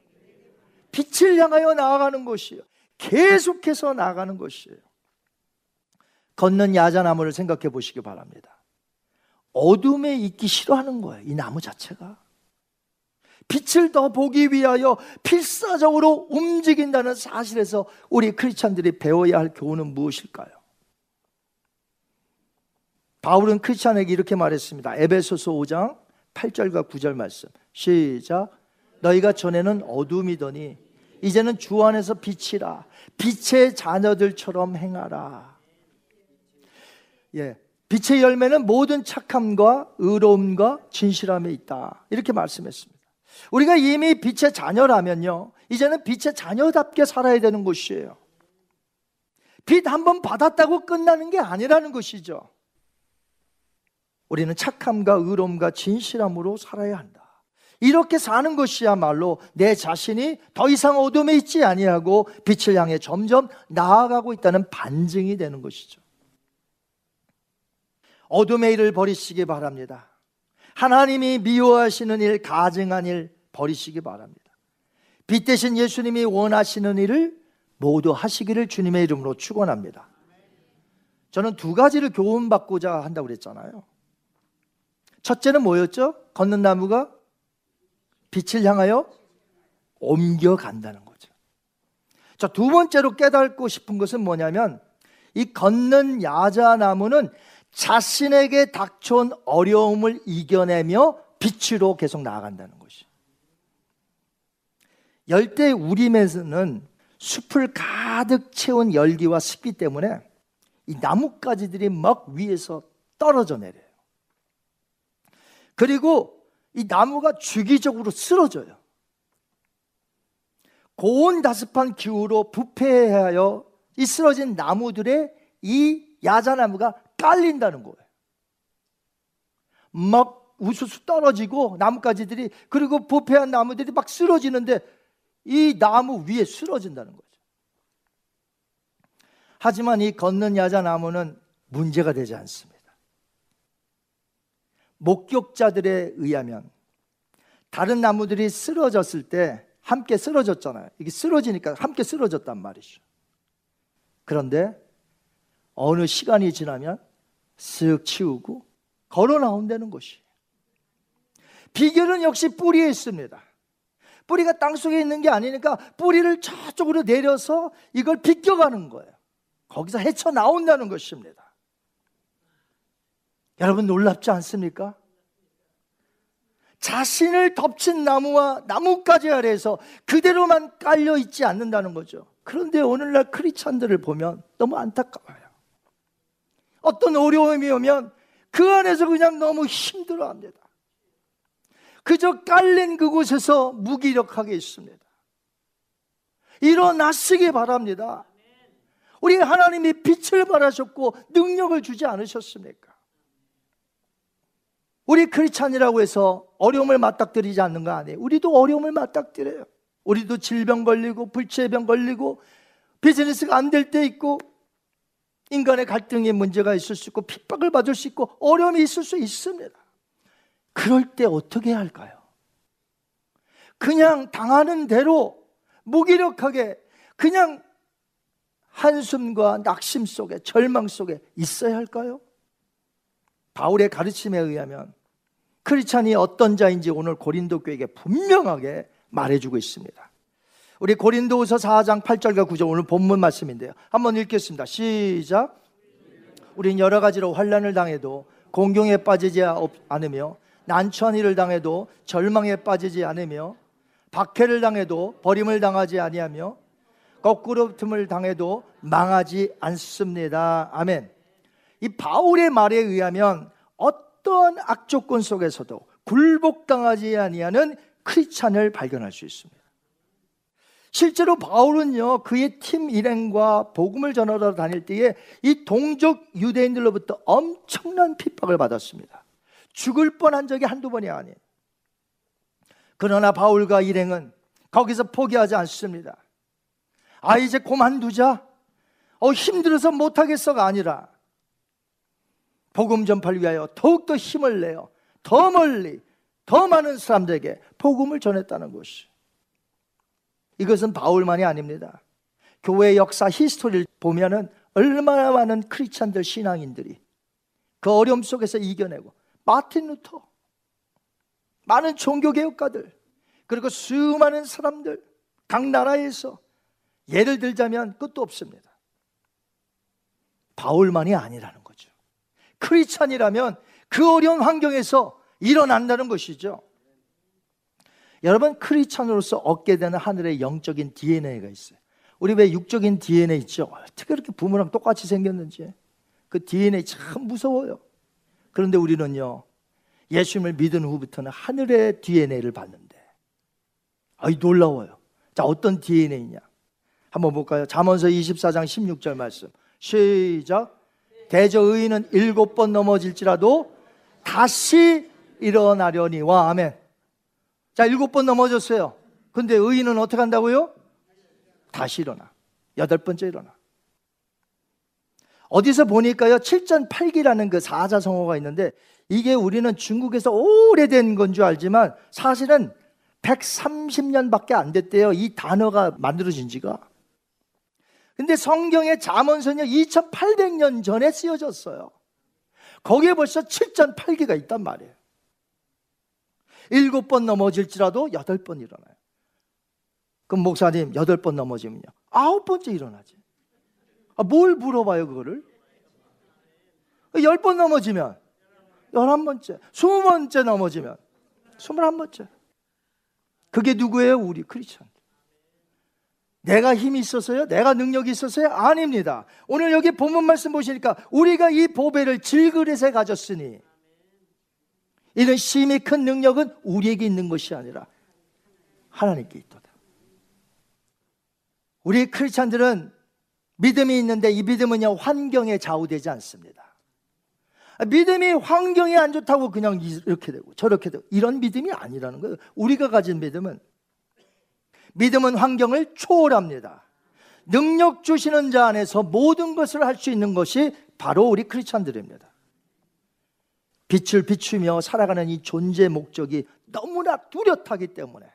빛을 향하여 나아가는 것이에요. 계속해서 나아가는 것이에요. 걷는 야자나무를 생각해 보시기 바랍니다. 어둠에 있기 싫어하는 거예요, 이 나무 자체가. 빛을 더 보기 위하여 필사적으로 움직인다는 사실에서 우리 크리스찬들이 배워야 할 교훈은 무엇일까요? 바울은 크리스찬에게 이렇게 말했습니다. 에베소서 5장 8절과 9절 말씀 시작. 너희가 전에는 어둠이더니 이제는 주 안에서 빛이라. 빛의 자녀들처럼 행하라. 예, 빛의 열매는 모든 착함과 의로움과 진실함에 있다. 이렇게 말씀했습니다. 우리가 이미 빛의 자녀라면요, 이제는 빛의 자녀답게 살아야 되는 것이에요. 빛 한번 받았다고 끝나는 게 아니라는 것이죠. 우리는 착함과 의로움과 진실함으로 살아야 한다. 이렇게 사는 것이야말로 내 자신이 더 이상 어둠에 있지 아니하고 빛을 향해 점점 나아가고 있다는 반증이 되는 것이죠. 어둠의 일을 버리시기 바랍니다. 하나님이 미워하시는 일, 가증한 일 버리시기 바랍니다. 빛 대신 예수님이 원하시는 일을 모두 하시기를 주님의 이름으로 축원합니다. 저는 두 가지를 교훈받고자 한다고 그랬잖아요. 첫째는 뭐였죠? 걷는 나무가 빛을 향하여 옮겨간다는 거죠. 자, 두 번째로 깨닫고 싶은 것은 뭐냐면, 이 걷는 야자나무는 자신에게 닥쳐온 어려움을 이겨내며 빛으로 계속 나아간다는 것이. 열대 우림에서는 숲을 가득 채운 열기와 습기 때문에 이 나뭇가지들이 막 위에서 떨어져 내려요. 그리고 이 나무가 주기적으로 쓰러져요. 고온다습한 기후로 부패하여 이 쓰러진 나무들의 이 야자나무가 깔린다는 거예요. 막 우수수 떨어지고 나뭇가지들이, 그리고 부패한 나무들이 막 쓰러지는데 이 나무 위에 쓰러진다는 거죠. 하지만 이 걷는 야자나무는 문제가 되지 않습니다. 목격자들에 의하면 다른 나무들이 쓰러졌을 때 함께 쓰러졌잖아요. 이게 쓰러지니까 함께 쓰러졌단 말이죠. 그런데 어느 시간이 지나면 쓱 치우고 걸어 나온다는 것이. 비결은 역시 뿌리에 있습니다. 뿌리가 땅속에 있는 게 아니니까 뿌리를 저쪽으로 내려서 이걸 비껴가는 거예요. 거기서 헤쳐나온다는 것입니다. 여러분 놀랍지 않습니까? 자신을 덮친 나무와 나뭇가지 아래에서 그대로만 깔려 있지 않는다는 거죠. 그런데 오늘날 크리스찬들을 보면 너무 안타까워요. 어떤 어려움이 오면 그 안에서 그냥 너무 힘들어합니다. 그저 깔린 그곳에서 무기력하게 있습니다. 일어나시기 바랍니다. 우리 하나님이 빛을 발하셨고 능력을 주지 않으셨습니까? 우리 크리스찬이라고 해서 어려움을 맞닥뜨리지 않는 거 아니에요. 우리도 어려움을 맞닥뜨려요. 우리도 질병 걸리고 불치병 걸리고 비즈니스가 안 될 때 있고 인간의 갈등의 문제가 있을 수 있고 핍박을 받을 수 있고 어려움이 있을 수 있습니다. 그럴 때 어떻게 해야 할까요? 그냥 당하는 대로 무기력하게 그냥 한숨과 낙심 속에 절망 속에 있어야 할까요? 바울의 가르침에 의하면 크리스찬이 어떤 자인지 오늘 고린도 교회에게 분명하게 말해주고 있습니다. 우리 고린도후서 4장 8절과 9절 오늘 본문 말씀인데요. 한번 읽겠습니다. 시작. 우린 여러 가지로 환난을 당해도 공경에 빠지지 않으며 난처한 일을 당해도 절망에 빠지지 않으며 박해를 당해도 버림을 당하지 아니하며 거꾸로 틈을 당해도 망하지 않습니다. 아멘. 이 바울의 말에 의하면 어떠한 악조건 속에서도 굴복당하지 아니하는 크리스찬을 발견할 수 있습니다. 실제로 바울은요, 그의 팀 일행과 복음을 전하러 다닐 때에 이 동족 유대인들로부터 엄청난 핍박을 받았습니다. 죽을 뻔한 적이 한두 번이 아니에요. 그러나 바울과 일행은 거기서 포기하지 않습니다. 이제 그만두자, 힘들어서 못하겠어가 아니라 복음 전파를 위하여 더욱더 힘을 내어 더 멀리 더 많은 사람들에게 복음을 전했다는 것이. 이것은 바울만이 아닙니다. 교회의 역사 히스토리를 보면은 얼마나 많은 크리스찬들 신앙인들이 그 어려움 속에서 이겨내고, 마틴 루터, 많은 종교개혁가들, 그리고 수많은 사람들 각 나라에서 예를 들자면 끝도 없습니다. 바울만이 아니라는 거죠. 크리스찬이라면 그 어려운 환경에서 일어난다는 것이죠. 여러분, 크리스찬으로서 얻게 되는 하늘의 영적인 DNA가 있어요. 우리 왜 육적인 DNA 있죠? 어떻게 그렇게 부모랑 똑같이 생겼는지. 그 DNA 참 무서워요. 그런데 우리는요, 예수님을 믿은 후부터는 하늘의 DNA를 받는데 놀라워요. 자, 어떤 DNA냐 한번 볼까요? 잠언서 24장 16절 말씀 시작. 대저 의인은 7번 넘어질지라도 다시 일어나려니와. 아멘. 자, 7번 넘어졌어요. 근데 의인은 어떻게 한다고요? 다시 일어나. 8번째 일어나. 어디서 보니까요, 7전8기라는 그 사자성어가 있는데, 이게 우리는 중국에서 오래된 건 줄 알지만 사실은 130년밖에 안 됐대요, 이 단어가 만들어진 지가. 근데 성경의 잠언서는요 2800년 전에 쓰여졌어요. 거기에 벌써 7전8기가 있단 말이에요. 7번 넘어질지라도 8번 일어나요. 그럼 목사님 8번 넘어지면요 9번째 일어나지. 뭘 물어봐요 그거를? 10번 넘어지면 11번째, 20번째 넘어지면 21번째. 그게 누구예요? 우리 크리스천. 내가 힘이 있어서요? 내가 능력이 있어서요? 아닙니다. 오늘 여기 본문 말씀 보시니까 우리가 이 보배를 질그릇에 가졌으니, 이런 심히 큰 능력은 우리에게 있는 것이 아니라 하나님께 있도다. 우리 크리스찬들은 믿음이 있는데 이 믿음은요, 환경에 좌우되지 않습니다. 믿음이 환경이 안 좋다고 그냥 이렇게 되고 저렇게 되고 이런 믿음이 아니라는 거예요. 우리가 가진 믿음은 환경을 초월합니다. 능력 주시는 자 안에서 모든 것을 할 수 있는 것이 바로 우리 크리스찬들입니다. 빛을 비추며 살아가는 이 존재 목적이 너무나 뚜렷하기 때문에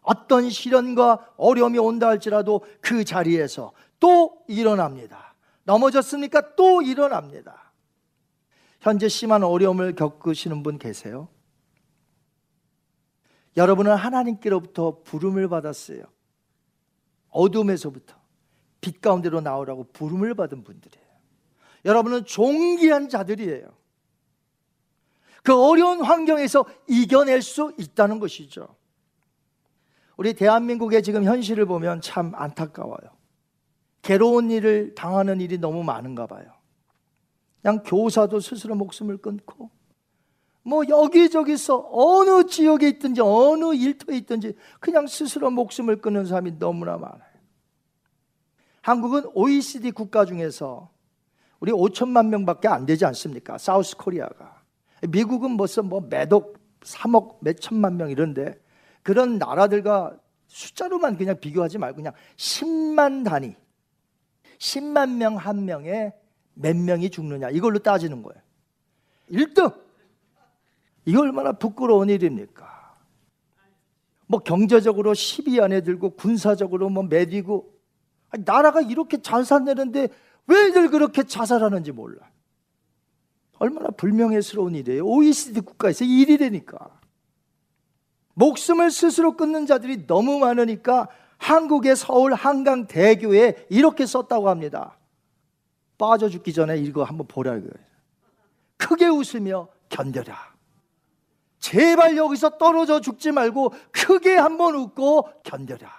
어떤 시련과 어려움이 온다 할지라도 그 자리에서 또 일어납니다. 넘어졌습니까? 또 일어납니다. 현재 심한 어려움을 겪으시는 분 계세요? 여러분은 하나님께로부터 부름을 받았어요. 어둠에서부터 빛 가운데로 나오라고 부름을 받은 분들이에요. 여러분은 존귀한 자들이에요. 그 어려운 환경에서 이겨낼 수 있다는 것이죠. 우리 대한민국의 지금 현실을 보면 참 안타까워요. 괴로운 일을 당하는 일이 너무 많은가 봐요. 그냥 교사도 스스로 목숨을 끊고, 뭐 여기저기서 어느 지역에 있든지 어느 일터에 있든지 그냥 스스로 목숨을 끊는 사람이 너무나 많아요. 한국은 OECD 국가 중에서 우리 5천만 명밖에 안 되지 않습니까? 사우스 코리아가. 미국은 벌써 매독 3억 몇 천만 명 이런데, 그런 나라들과 숫자로만 그냥 비교하지 말고 그냥 10만 단위, 10만 명 한 명에 몇 명이 죽느냐 이걸로 따지는 거예요. 1등! 이거 얼마나 부끄러운 일입니까? 경제적으로 10위 안에 들고 군사적으로 매디고, 나라가 이렇게 잘 사는데 왜들 그렇게 자살하는지 몰라. 얼마나 불명예스러운 일이에요. OECD 국가에서 일이라니까. 목숨을 스스로 끊는 자들이 너무 많으니까 한국의 서울 한강대교에 이렇게 썼다고 합니다. 빠져 죽기 전에 이거 한번 보라 이거예요. 크게 웃으며 견뎌라. 제발 여기서 떨어져 죽지 말고 크게 한번 웃고 견뎌라.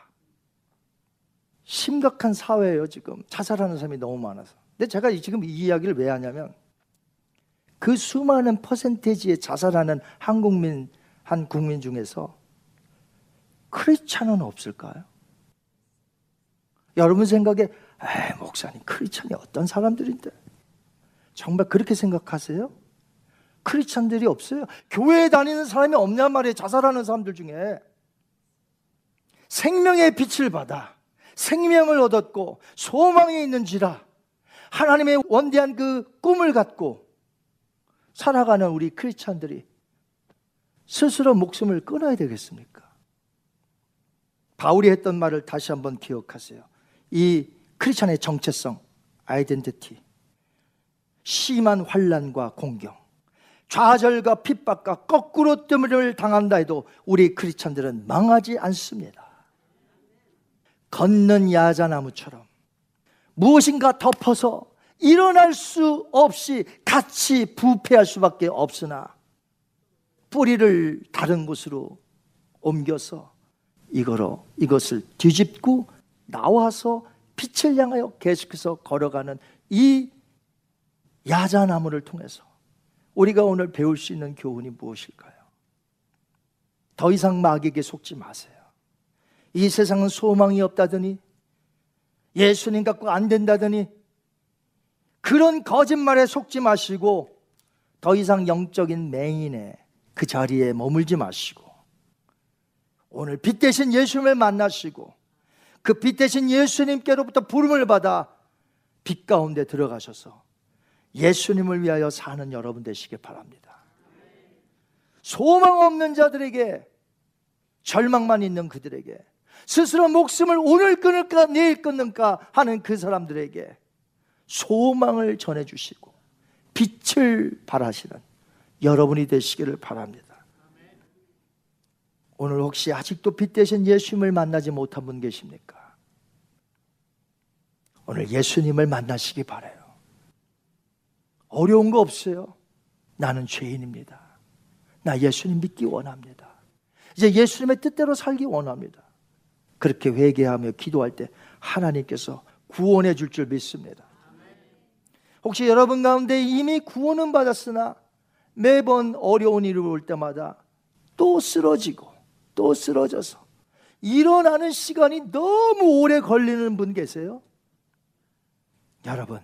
심각한 사회예요. 지금 자살하는 사람이 너무 많아서. 근데 제가 지금 이 이야기를 왜 하냐면, 그 수많은 퍼센테이지의 자살하는 한 국민 중에서 크리스찬은 없을까요? 여러분 생각에 목사님 크리스찬이 어떤 사람들인데, 정말 그렇게 생각하세요? 크리스찬들이 없어요. 교회에 다니는 사람이 없냔 말이에요. 자살하는 사람들 중에. 생명의 빛을 받아 생명을 얻었고 소망이 있는지라 하나님의 원대한 그 꿈을 갖고 살아가는 우리 크리스찬들이 스스로 목숨을 끊어야 되겠습니까? 바울이 했던 말을 다시 한번 기억하세요. 이 크리스찬의 정체성, 아이덴티티, 심한 환난과 공경, 좌절과 핍박과 거꾸로 뜸을 당한다 해도 우리 크리스찬들은 망하지 않습니다. 걷는 야자나무처럼 무엇인가 덮어서 일어날 수 없이 같이 부패할 수밖에 없으나, 뿌리를 다른 곳으로 옮겨서 이것을 뒤집고 나와서 빛을 향하여 계속해서 걸어가는 이 야자나무를 통해서 우리가 오늘 배울 수 있는 교훈이 무엇일까요? 더 이상 마귀에게 속지 마세요. 이 세상은 소망이 없다더니, 예수님 갖고 안 된다더니, 그런 거짓말에 속지 마시고 더 이상 영적인 맹인의 그 자리에 머물지 마시고, 오늘 빛 대신 예수님을 만나시고 그 빛 대신 예수님께로부터 부름을 받아 빛 가운데 들어가셔서 예수님을 위하여 사는 여러분 되시길 바랍니다. 소망 없는 자들에게, 절망만 있는 그들에게, 스스로 목숨을 오늘 끊을까 내일 끊을까 하는 그 사람들에게 소망을 전해주시고 빛을 발하시는 여러분이 되시기를 바랍니다. 오늘 혹시 아직도 빛 대신 예수님을 만나지 못한 분 계십니까? 오늘 예수님을 만나시기 바라요. 어려운 거 없어요. 나는 죄인입니다. 나 예수님 믿기 원합니다. 이제 예수님의 뜻대로 살기 원합니다. 그렇게 회개하며 기도할 때 하나님께서 구원해 줄 줄 믿습니다. 혹시 여러분 가운데 이미 구원은 받았으나 매번 어려운 일이 올 때마다 또 쓰러지고 또 쓰러져서 일어나는 시간이 너무 오래 걸리는 분 계세요? 여러분,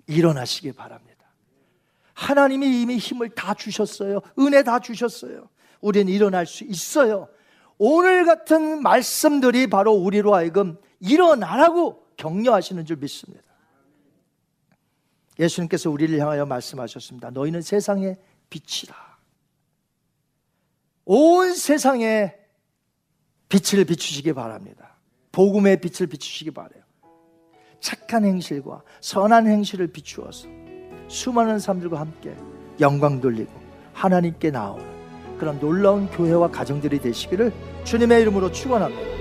일어나시기 바랍니다. 하나님이 이미 힘을 다 주셨어요. 은혜 다 주셨어요. 우리는 일어날 수 있어요. 오늘 같은 말씀들이 바로 우리로 하여금 일어나라고 격려하시는 줄 믿습니다. 예수님께서 우리를 향하여 말씀하셨습니다. 너희는 세상의 빛이다. 온 세상에 빛을 비추시기 바랍니다. 복음의 빛을 비추시기 바라요. 착한 행실과 선한 행실을 비추어서 수많은 사람들과 함께 영광 돌리고 하나님께 나오는 그런 놀라운 교회와 가정들이 되시기를 주님의 이름으로 축원합니다.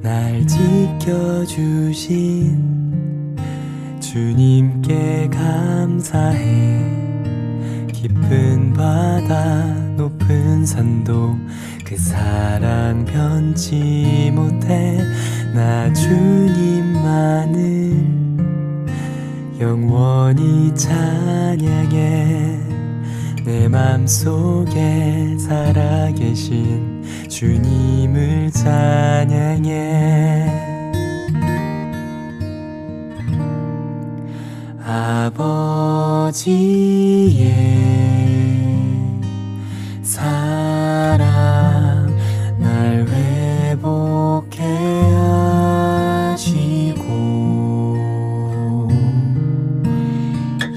날 지켜주신 주님께 감사해. 깊은 바다 높은 산도 그 사랑 변치 못해. 나 주님만을 영원히 찬양해. 내 맘속에 살아계신 주님을 찬양해. 아버지의 사랑 날 회복해 하시고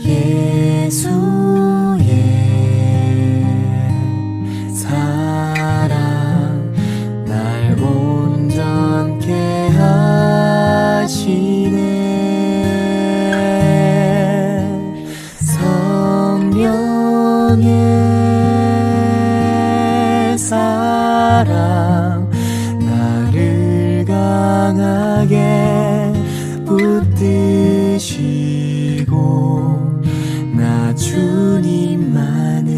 예수의 사랑 날 온전케 하시네. 성령의 사랑 나를 강하게 붙드시고 나 주님만을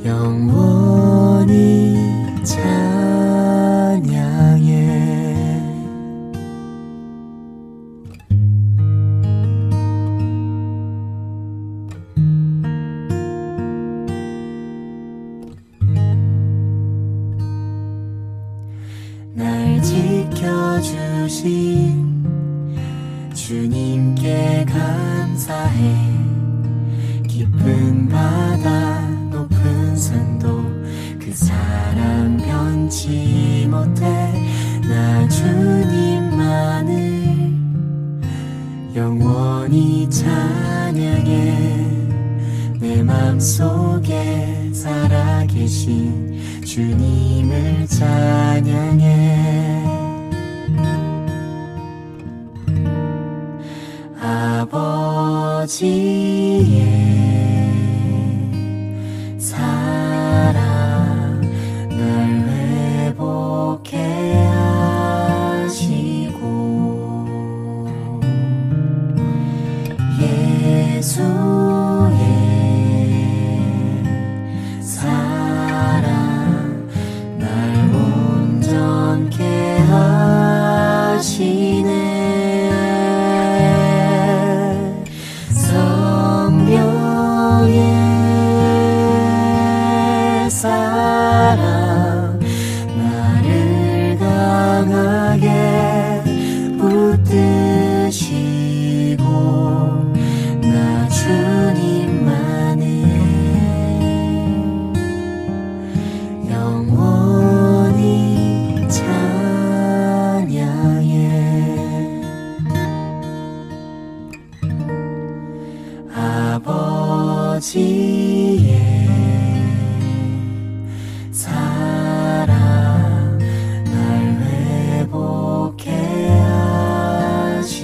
영원히 찬양해. 날 지켜주신 주님께 감사해. 깊은 바다 높은 산도 그 사랑 변치 못해. 나 주님만을 영원히 찬양해. 내 맘속에 살아계신 주님을 찬양해. 아버지의 사랑 날 회복해 하시고 예수의 사랑 날 온전케 하시네. 성령의 사랑 나를 강하게 붙드시고 나 주님만을 영원히 찬양해. 아버지의 사랑 날 회복해 하시고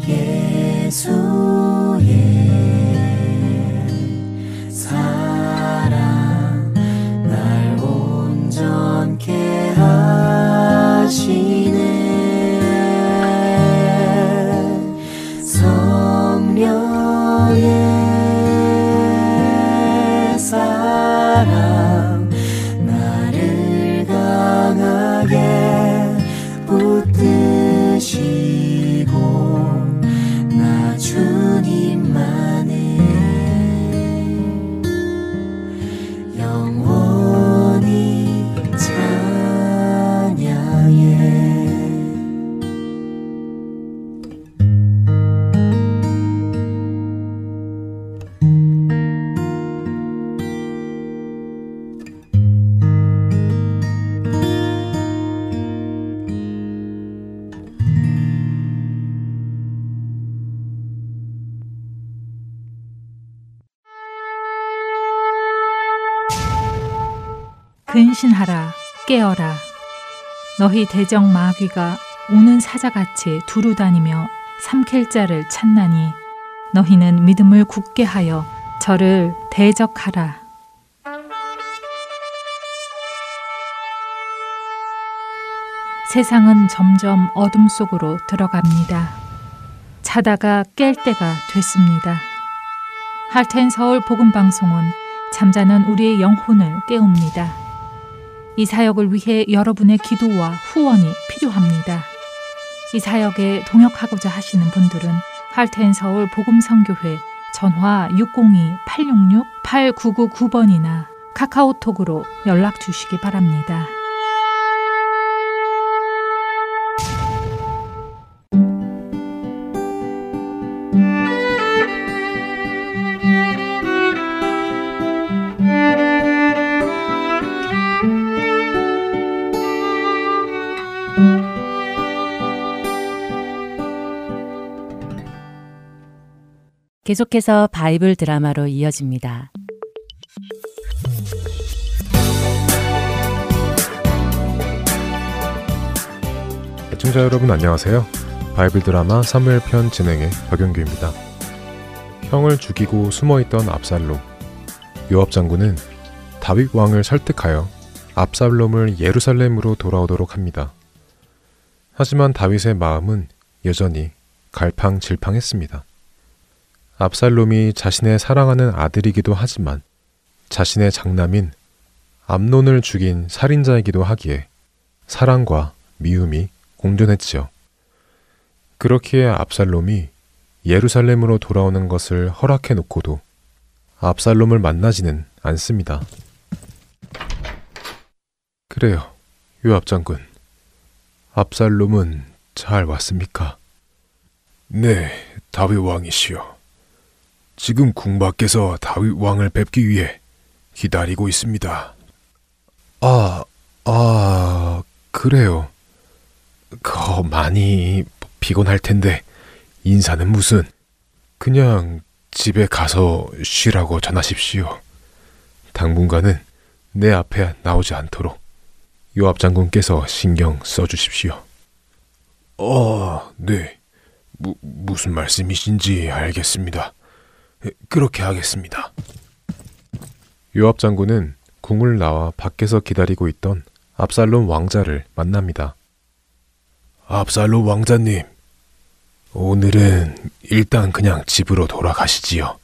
예수의 붙드시고 나 주님만을 영원히 찬양해. 근신하라, 깨어라. 너희 대적 마귀가 우는 사자같이 두루 다니며 삼킬 자를 찾나니 너희는 믿음을 굳게 하여 저를 대적하라. 세상은 점점 어둠 속으로 들어갑니다. 자다가 깰 때가 됐습니다. 할텐 서울 복음방송은 잠자는 우리의 영혼을 깨웁니다. 이 사역을 위해 여러분의 기도와 후원이 필요합니다. 이 사역에 동역하고자 하시는 분들은 할텐 서울 복음선교회 전화 602-866-8999번이나 카카오톡으로 연락 주시기 바랍니다. 계속해서 바이블 드라마로 이어집니다. 애청자 여러분 안녕하세요. 바이블 드라마 사무엘편 진행의 박영규입니다. 형을 죽이고 숨어있던 압살롬. 요압 장군은 다윗 왕을 설득하여 압살롬을 예루살렘으로 돌아오도록 합니다. 하지만 다윗의 마음은 여전히 갈팡질팡했습니다. 압살롬이 자신의 사랑하는 아들이기도 하지만 자신의 장남인 암논을 죽인 살인자이기도 하기에 사랑과 미움이 공존했지요. 그렇기에 압살롬이 예루살렘으로 돌아오는 것을 허락해 놓고도 압살롬을 만나지는 않습니다. 그래요, 요압 장군. 압살롬은 잘 왔습니까? 네, 다윗 왕이시여. 지금 궁 밖에서 다윗 왕을 뵙기 위해 기다리고 있습니다. 그래요. 많이 피곤할 텐데 인사는 무슨? 그냥 집에 가서 쉬라고 전하십시오. 당분간은 내 앞에 나오지 않도록 요압 장군께서 신경 써주십시오. 네. 무슨 말씀이신지 알겠습니다. 그렇게 하겠습니다. 요압 장군은 궁을 나와 밖에서 기다리고 있던 압살롬 왕자를 만납니다. 압살롬 왕자님, 오늘은 일단 그냥 집으로 돌아가시지요.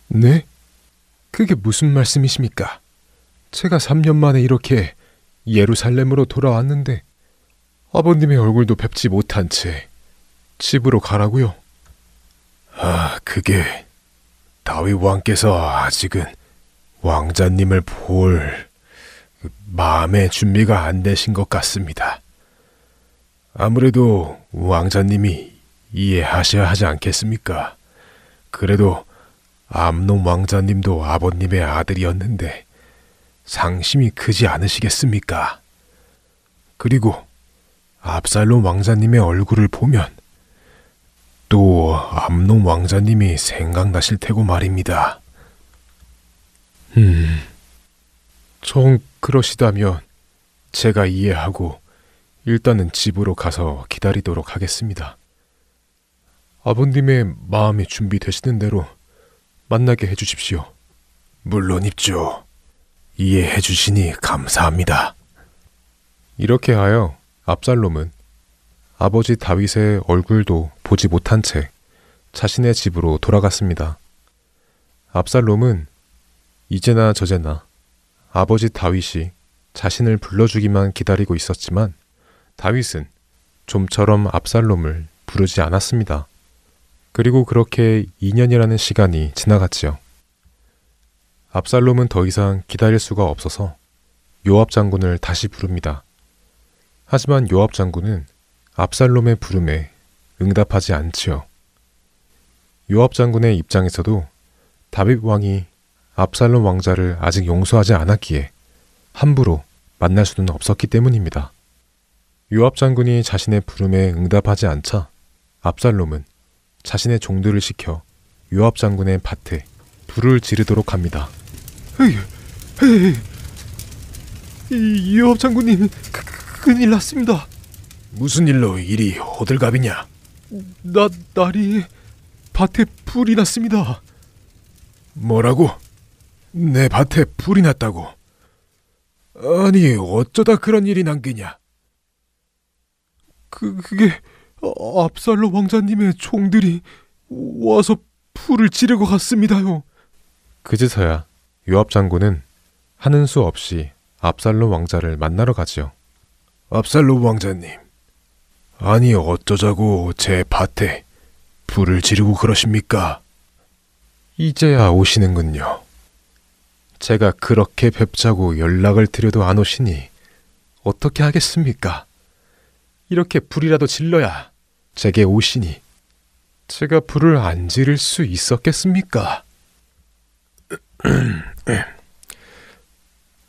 네? 그게 무슨 말씀이십니까? 제가 3년 만에 이렇게 예루살렘으로 돌아왔는데 아버님의 얼굴도 뵙지 못한 채 집으로 가라고요? 그게 다윗 왕께서 아직은 왕자님을 볼 마음의 준비가 안 되신 것 같습니다. 아무래도 왕자님이 이해하셔야 하지 않겠습니까? 그래도 암논 왕자님도 아버님의 아들이었는데 상심이 크지 않으시겠습니까? 그리고 압살롬 왕자님의 얼굴을 보면 또 암논 왕자님이 생각나실 테고 말입니다. 정 그러시다면 제가 이해하고 일단은 집으로 가서 기다리도록 하겠습니다. 아버님의 마음이 준비되시는 대로 만나게 해주십시오. 물론 있죠. 이해해 주시니 감사합니다. 이렇게 하여 압살롬은 아버지 다윗의 얼굴도 보지 못한 채 자신의 집으로 돌아갔습니다. 압살롬은 이제나 저제나 아버지 다윗이 자신을 불러주기만 기다리고 있었지만 다윗은 좀처럼 압살롬을 부르지 않았습니다. 그리고 그렇게 2년이라는 시간이 지나갔지요. 압살롬은 더 이상 기다릴 수가 없어서 요압 장군을 다시 부릅니다. 하지만 요압 장군은 압살롬의 부름에 응답하지 않지요. 요압 장군의 입장에서도 다윗 왕이 압살롬 왕자를 아직 용서하지 않았기에 함부로 만날 수는 없었기 때문입니다. 요압 장군이 자신의 부름에 응답하지 않자 압살롬은 자신의 종들을 시켜 요압 장군의 밭에 불을 지르도록 합니다. 요압 장군님, 큰일 났습니다. 무슨 일로 이리 호들갑이냐? 날이 밭에 불이 났습니다. 뭐라고? 내 밭에 불이 났다고? 아니, 어쩌다 그런 일이 난 게냐? 그게 압살롬 왕자님의 총들이 와서 불을 지르고 갔습니다요. 그제서야 요압 장군은 하는 수 없이 압살롬 왕자를 만나러 가지요. 압살롬 왕자님, 아니 어쩌자고 제 밭에 불을 지르고 그러십니까? 이제야 오시는군요. 제가 그렇게 뵙자고 연락을 드려도 안 오시니 어떻게 하겠습니까? 이렇게 불이라도 질러야 제게 오시니 제가 불을 안 지를 수 있었겠습니까?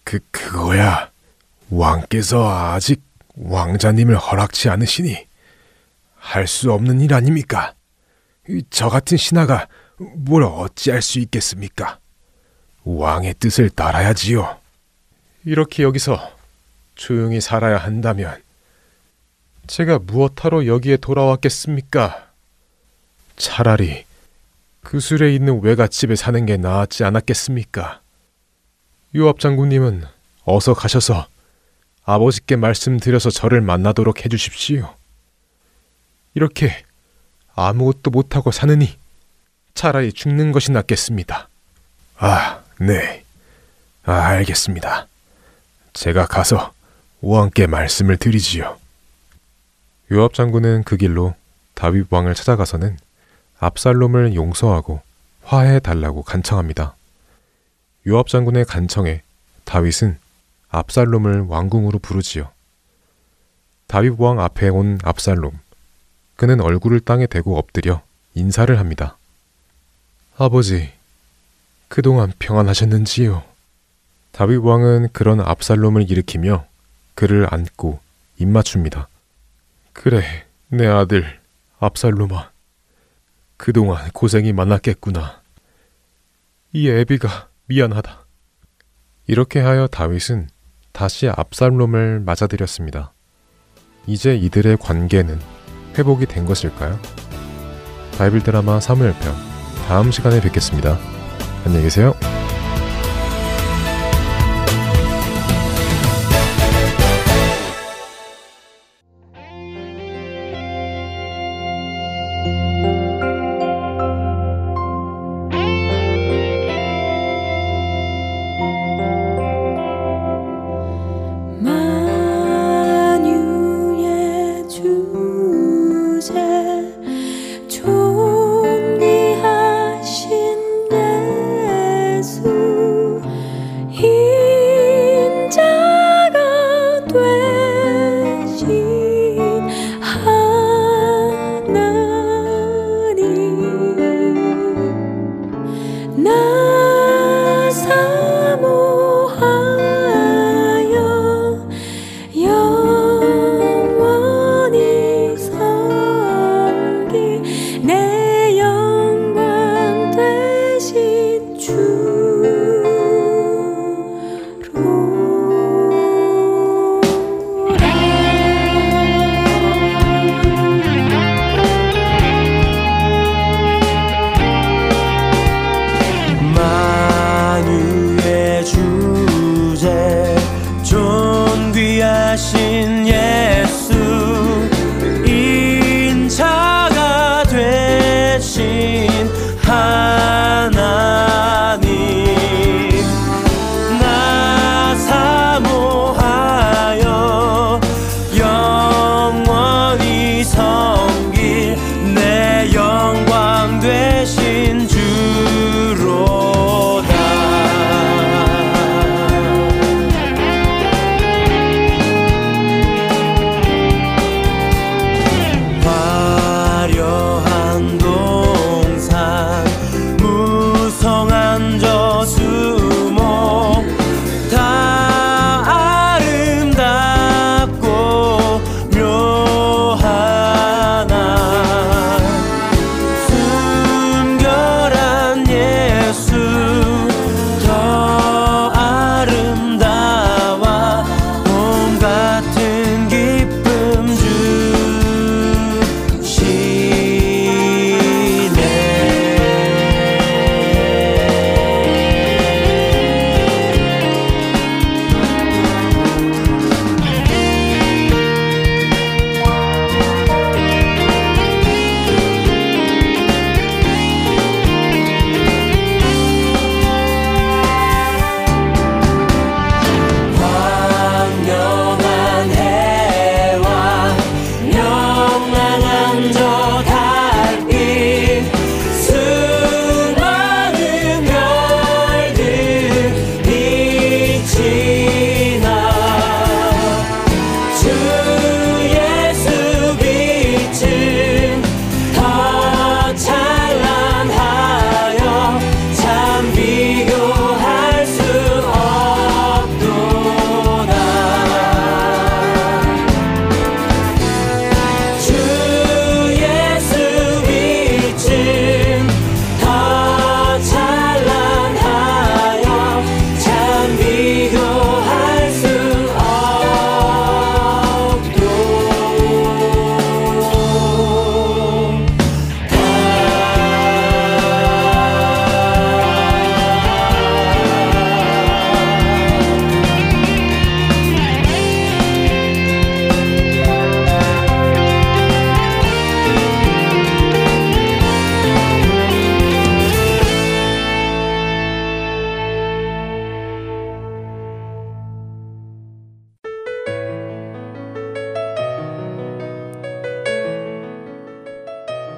그거야 왕께서 아직 왕자님을 허락치 않으시니 할 수 없는 일 아닙니까? 저 같은 신하가 뭘 어찌할 수 있겠습니까? 왕의 뜻을 따라야지요. 이렇게 여기서 조용히 살아야 한다면 제가 무엇하러 여기에 돌아왔겠습니까? 차라리 그 술에 있는 외갓집에 사는 게 나았지 않았겠습니까? 요압 장군님은 어서 가셔서 아버지께 말씀드려서 저를 만나도록 해주십시오. 이렇게 아무것도 못하고 사느니 차라리 죽는 것이 낫겠습니다. 네. 알겠습니다. 제가 가서 왕께 말씀을 드리지요. 요압 장군은 그 길로 다윗 왕을 찾아가서는 압살롬을 용서하고 화해해달라고 간청합니다. 요압 장군의 간청에 다윗은 압살롬을 왕궁으로 부르지요. 다윗 왕 앞에 온 압살롬. 그는 얼굴을 땅에 대고 엎드려 인사를 합니다. 아버지, 그동안 평안하셨는지요? 다윗 왕은 그런 압살롬을 일으키며 그를 안고 입맞춥니다. 그래, 내 아들 압살롬아. 그동안 고생이 많았겠구나. 이 애비가 미안하다. 이렇게 하여 다윗은 다시 압살롬을 맞아들였습니다. 이제 이들의 관계는 회복이 된 것일까요? 바이블 드라마 사무엘편 다음 시간에 뵙겠습니다. 안녕히 계세요. 나 사모하여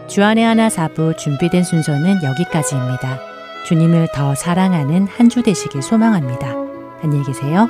주안의 하나 4부 준비된 순서는 여기까지입니다. 주님을 더 사랑하는 한 주 되시길 소망합니다. 안녕히 계세요.